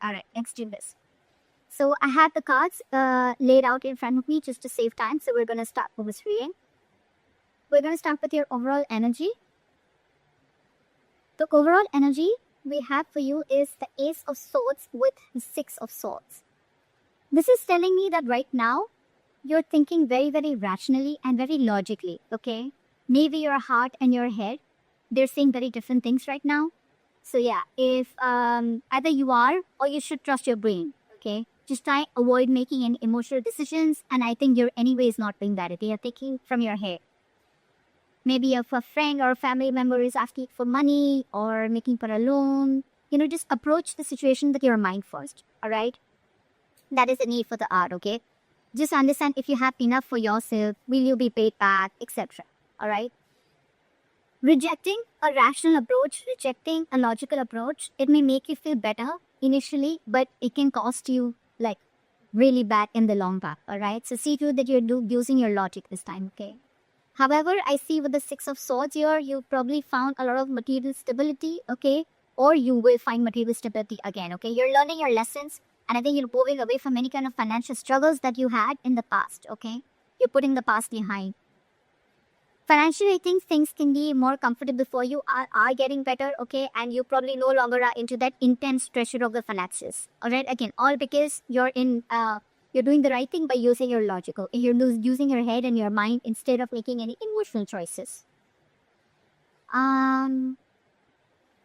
All right, let's do this. So I had the cards laid out in front of me just to save time. So we're going to start with this reading. We're going to start with your overall energy. The overall energy we have for you is the Ace of Swords with the Six of Swords. This is telling me that right now, you're thinking very, very rationally and very logically, okay? Maybe your heart and your head, they're saying very different things right now. So yeah, if either you are or you should trust your brain, okay? Just try avoid making any emotional decisions, and I think you're anyways not doing that, okay? You're thinking from your head. Maybe if a friend or a family member is asking for money or making for a loan, just approach the situation with your mind first, all right? That is the need for the art, okay? Just understand if you have enough for yourself, will you be paid back, etc. All right? Rejecting a rational approach, rejecting a logical approach, it may make you feel better initially, but it can cost you like really bad in the long run. All right? So see to it that you're using your logic this time, okay? However, I see with the Six of Swords here, you probably found a lot of material stability, okay? Or you will find material stability again, okay? You're learning your lessons, and I think you're moving away from any kind of financial struggles that you had in the past, okay? You're putting the past behind. Financially, I think things can be more comfortable for you, are getting better, okay? And you probably no longer are into that intense pressure of the finances, all right? Again, all because you're doing the right thing by using your logical. You're using your head and your mind instead of making any emotional choices.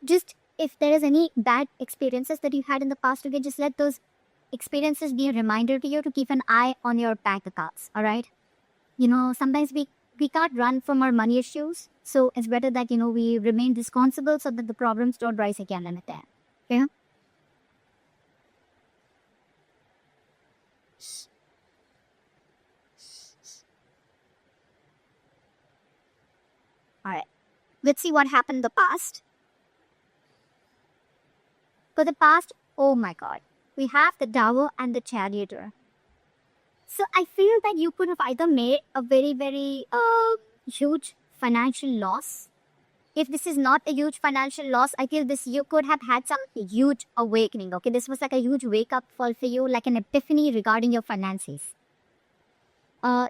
Just if there is any bad experiences that you had in the past, okay, just let those experiences be a reminder to you to keep an eye on your bank accounts, all right? Sometimes we can't run from our money issues. So it's better that, we remain responsible so that the problems don't rise again and again. Okay? All right. Let's see what happened in the past. For the past, oh my God, we have the Tower and the Charioteer. So I feel that you could have either made a very, very huge financial loss. If this is not a huge financial loss, I feel you could have had some huge awakening. Okay, this was like a huge wake up call for you, like an epiphany regarding your finances.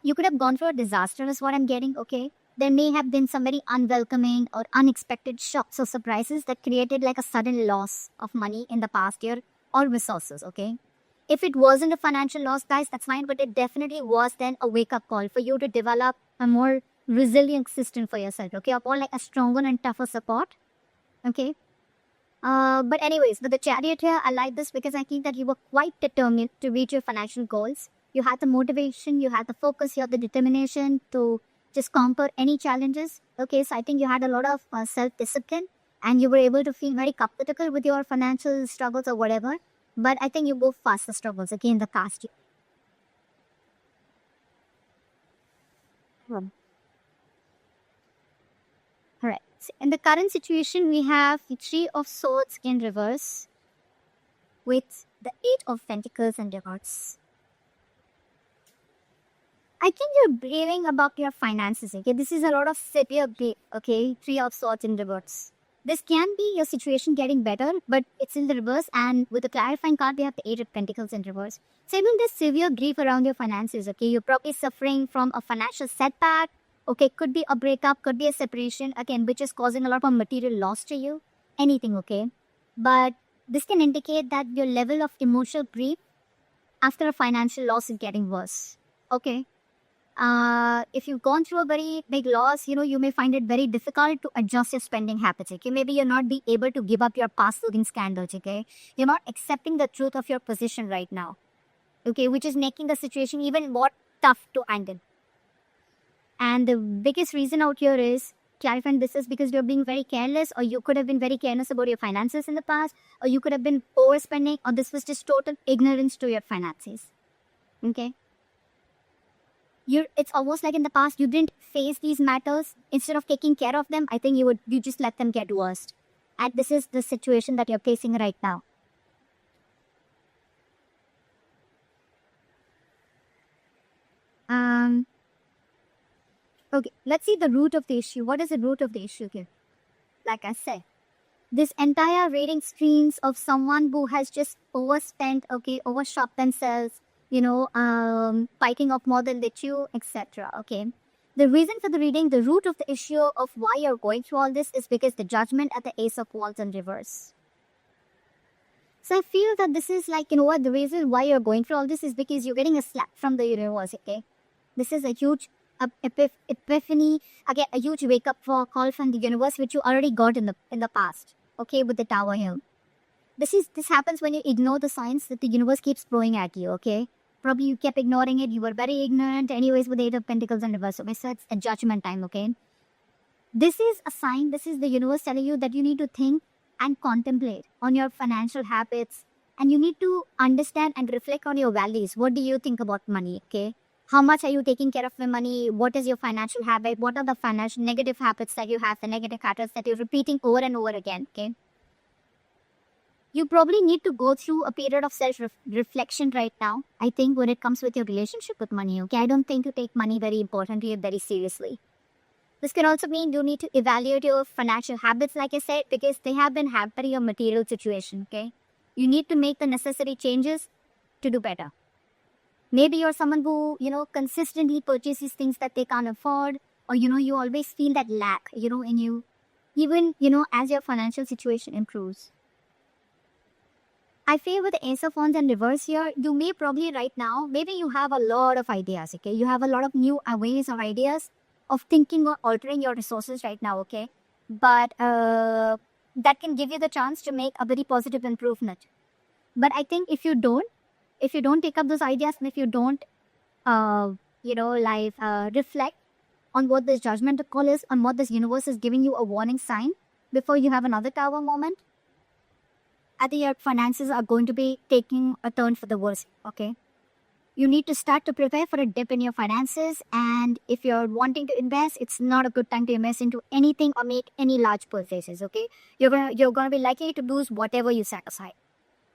You could have gone through a disaster, is what I'm getting. Okay, there may have been some very unwelcoming or unexpected shocks or surprises that created like a sudden loss of money in the past year or resources. Okay, if it wasn't a financial loss, guys, that's fine, but it definitely was then a wake up call for you to develop a more resilient system for yourself, okay, upon like a stronger and tougher support, okay. But anyways, with the Chariot here, I like this because I think that you were quite determined to reach your financial goals. You had the motivation, you had the focus, you had the determination to just conquer any challenges, okay. So I think you had a lot of self-discipline, and you were able to feel very comfortable with your financial struggles or whatever. But I think you moved past the struggles, okay, in the past year. Alright, so in the current situation, we have the Three of Swords in reverse with the Eight of Pentacles in reverse. I think you're braving about your finances, okay? This is a lot of severe grief, okay? Three of Swords in reverse. This can be your situation getting better, but it's in the reverse, and with the clarifying card, we have the Eight of Pentacles in reverse. So even this severe grief around your finances, okay? You're probably suffering from a financial setback. Okay, could be a breakup, could be a separation, again, which is causing a lot of material loss to you. Anything, okay? But this can indicate that your level of emotional grief after a financial loss is getting worse. Okay? If you've gone through a very big loss, you may find it very difficult to adjust your spending habits, okay? Maybe you're not be able to give up your past living scandals, okay? You're not accepting the truth of your position right now, okay? Which is making the situation even more tough to handle. And the biggest reason out here is, clarifying this is because you're being very careless, or you could have been very careless about your finances in the past, or you could have been overspending, or this was just total ignorance to your finances, okay? It's almost like in the past you didn't face these matters. Instead of taking care of them, I think you just let them get worse. And this is the situation that you're facing right now. Okay, let's see the root of the issue. What is the root of the issue here? Like I said, This entire reading screens of someone who has just overspent, okay, overshot themselves, biting off more than they chew, etc. Okay. The reason for the reading, the root of the issue of why you're going through all this is because the judgment at the Ace of Wands in reverse. So I feel that this is like, what, the reason why you're going through all this is because you're getting a slap from the universe, okay? This is a huge epiphany, again, a huge wake-up call from the universe, which you already got in the past, okay, with the Tower here. This happens when you ignore the signs that the universe keeps throwing at you, okay? Probably you kept ignoring it, you were very ignorant, anyways, with the Eight of Pentacles in reverse, okay? So it's a judgment time, okay? This is a sign, this is the universe telling you that you need to think and contemplate on your financial habits, and you need to understand and reflect on your values. What do you think about money, okay? How much are you taking care of your money? What is your financial habit? What are the financial negative habits that you have, the negative patterns that you're repeating over and over again, okay? You probably need to go through a period of self-reflection right now, I think, when it comes with your relationship with money, okay? I don't think you take money very importantly and very seriously. This can also mean you need to evaluate your financial habits, like I said, because they have been hampering your material situation, okay? You need to make the necessary changes to do better. Maybe you're someone who, consistently purchases things that they can't afford, or, you always feel that lack, in you, even, as your financial situation improves. I feel with the Ace of Wands and reverse here, you may probably right now, maybe you have a lot of ideas, okay? You have a lot of new ways or ideas of thinking or altering your resources right now, okay? But that can give you the chance to make a very positive improvement. But I think if you don't take up those ideas, and if you don't, reflect on what this judgment call is, on what this universe is giving you a warning sign before you have another Tower moment, I think your finances are going to be taking a turn for the worse, okay? You need to start to prepare for a dip in your finances, and if you're wanting to invest, it's not a good time to invest into anything or make any large purchases, okay? You're gonna be likely to lose whatever you set aside,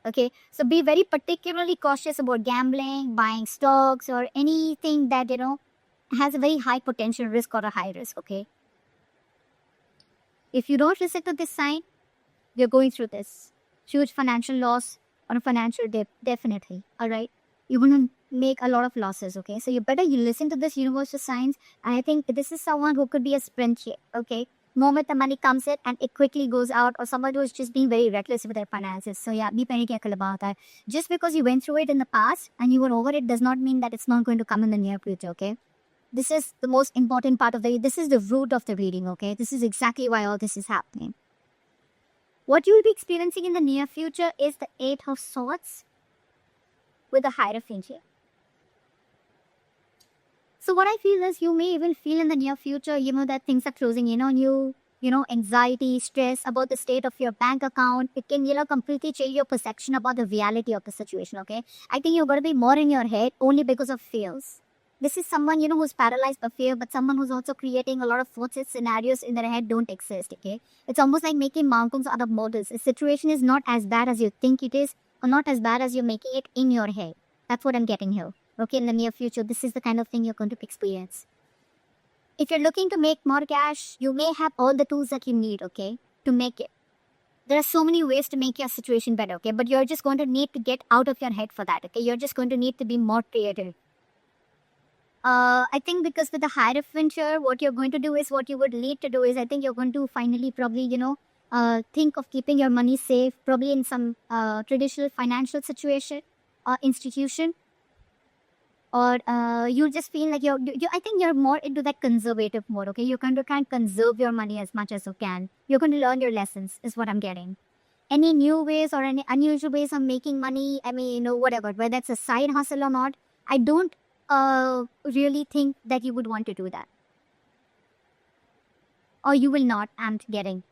okay? So be very particularly cautious about gambling, buying stocks, or anything that, has a very high potential risk or a high risk, okay? If you don't listen to this sign, you're going through this huge financial loss or a financial dip, definitely, all right? You're going to make a lot of losses, okay? So you listen to this universal signs, and I think this is someone who could be a sprint here, okay? Moment the money comes in and it quickly goes out, or someone who is just being very reckless with their finances. So yeah, be very careful about that. Just because you went through it in the past and you were over it does not mean that it's not going to come in the near future, okay? This is the most important part of this is the root of the reading, okay? This is exactly why all this is happening. What you will be experiencing in the near future is the Eight of Swords with the Hierophant here. So what I feel is you may even feel in the near future, that things are closing in on you, anxiety, stress about the state of your bank account. It can, completely change your perception about the reality of the situation, okay? I think you're going to be more in your head only because of fears. This is someone, who's paralyzed by fear, but someone who's also creating a lot of thoughts and scenarios in their head don't exist, okay? It's almost like making mountains out of molehills. The situation is not as bad as you think it is, or not as bad as you're making it in your head. That's what I'm getting here, okay? In the near future, this is the kind of thing you're going to experience. If you're looking to make more cash, you may have all the tools that you need, okay, to make it. There are so many ways to make your situation better, okay? But you're just going to need to get out of your head for that, okay? You're just going to need to be more creative. I think because with the Hierophant here, what you're going to do is, what you would need to do is, I think you're going to finally probably, think of keeping your money safe, probably in some traditional financial situation or institution. Or you just feel like I think you're more into that conservative mode, okay? You're going to try and conserve your money as much as you can. You're going to learn your lessons, is what I'm getting. Any new ways or any unusual ways of making money, I mean, whatever, whether it's a side hustle or not, I don't really think that you would want to do that. Or you will not, I'm getting.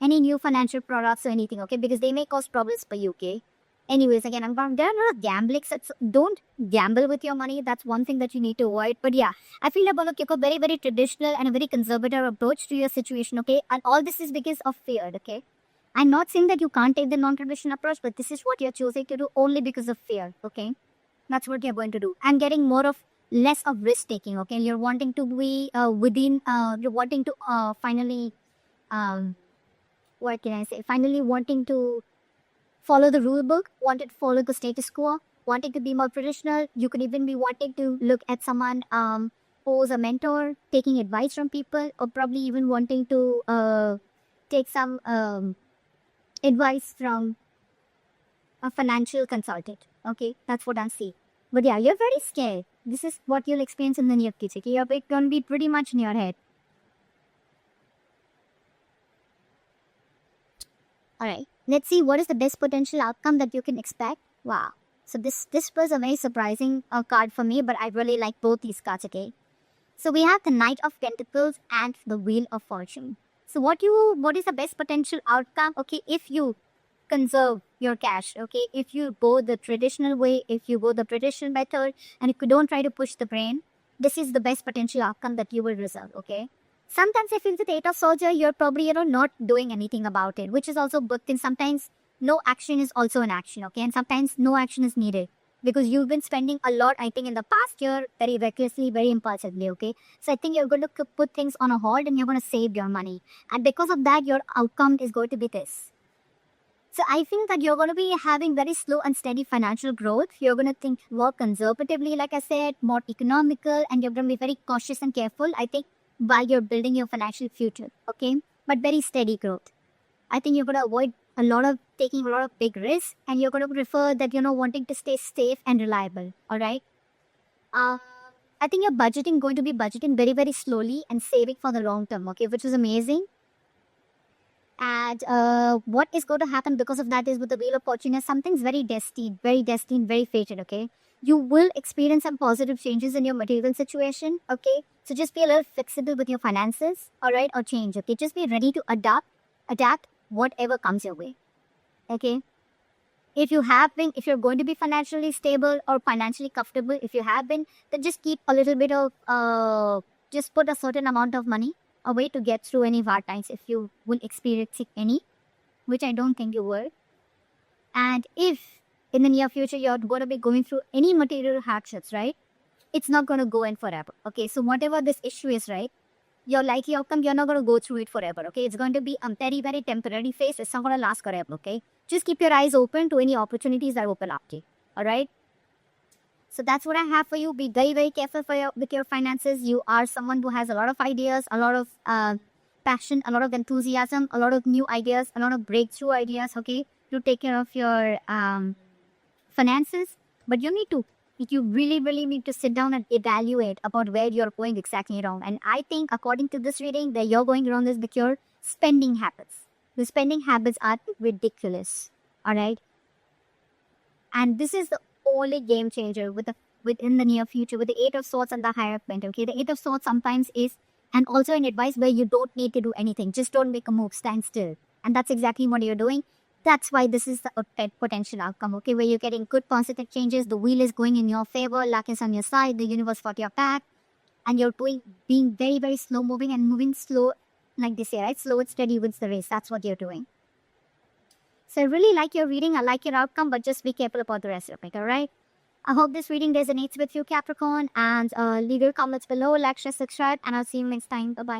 Any new financial products or anything, okay? Because they may cause problems for you, okay? Anyways, again, there are not gambling sets. Don't gamble with your money. That's one thing that you need to avoid. But yeah, I feel about a very, very traditional and a very conservative approach to your situation, okay? And all this is because of fear, okay? I'm not saying that you can't take the non-traditional approach, but this is what you're choosing to do only because of fear, okay? That's what you're going to do. I'm getting more of less of risk taking, okay? You're wanting to be you're wanting to finally what can I say? Finally wanting to follow the rule book, wanted to follow the status quo, wanting to be more traditional. You could even be wanting to look at someone who's a mentor, taking advice from people, or probably even wanting to take some advice from a financial consultant. Okay, that's what I see. But yeah, you're very scared. This is what you'll experience in the near future. Okay? You're going to be pretty much in your head. All right, let's see what is the best potential outcome that you can expect. Wow. So this was a very surprising card for me, but I really like both these cards. Okay. So we have the Knight of Pentacles and the Wheel of Fortune. So what is the best potential outcome? Okay, if you conserve your cash, okay, if you go the traditional way, if you go the traditional method, and if you don't try to push the brain, this is the best potential outcome that you will result. Okay. Sometimes I feel the Eight of Swords, you're probably not doing anything about it, which is also good thing. Sometimes no action is also an action. Okay, and sometimes no action is needed because you've been spending a lot, I think, in the past year very recklessly, very impulsively. Okay, so I think you're going to put things on a hold and you're going to save your money, and because of that your outcome is going to be this. So I think that you're going to be having very slow and steady financial growth. You're going to think more conservatively, like I said, more economical, and you're going to be very cautious and careful, I think, while you're building your financial future. Okay, but very steady growth. I think you're going to avoid taking a lot of big risks, and you're going to prefer that wanting to stay safe and reliable. All right. Uh, I think you're going to be budgeting very very slowly and saving for the long term. Okay, which is amazing. And what is going to happen because of that is with the Wheel of Fortune is something's very destined, very fated. Okay, you will experience some positive changes in your material situation. Okay, so just be a little flexible with your finances. All right, or change. Okay, just be ready to adapt whatever comes your way. Okay, if you're going to be financially stable or financially comfortable, if you have been, then just keep a little bit of just put a certain amount of money away to get through any hard times if you will experience any, which I don't think you will. And if in the near future you're going to be going through any material hardships, right, it's not going to go in forever. Okay, so whatever this issue is, right, your likely outcome, you're not going to go through it forever. Okay, it's going to be a very very temporary phase. It's not going to last forever. Okay, just keep your eyes open to any opportunities that open up to you. All right. So that's what I have for you. Be very, very careful with your finances. You are someone who has a lot of ideas, a lot of passion, a lot of enthusiasm, a lot of new ideas, a lot of breakthrough ideas, okay, to take care of your finances. But you really, really need to sit down and evaluate about where you're going exactly wrong. And I think according to this reading, that you're going wrong is with your spending habits. The spending habits are ridiculous. All right. And this is the only game changer within the near future with the Eight of Swords and the Hierophant. Okay, the Eight of Swords sometimes is, and also an advice where you don't need to do anything, just don't make a move, stand still, and that's exactly what you're doing. That's why this is the potential outcome. Okay, where you're getting good positive changes, the wheel is going in your favor, luck is on your side, the universe got your back, and you're being very very slow moving and moving slow, like they say, right? Slow and steady wins the race. That's what you're doing. So I really like your reading. I like your outcome, but just be careful about the rest of it, all right? I hope this reading resonates with you, Capricorn, and leave your comments below, like, share, subscribe, and I'll see you next time. Bye-bye.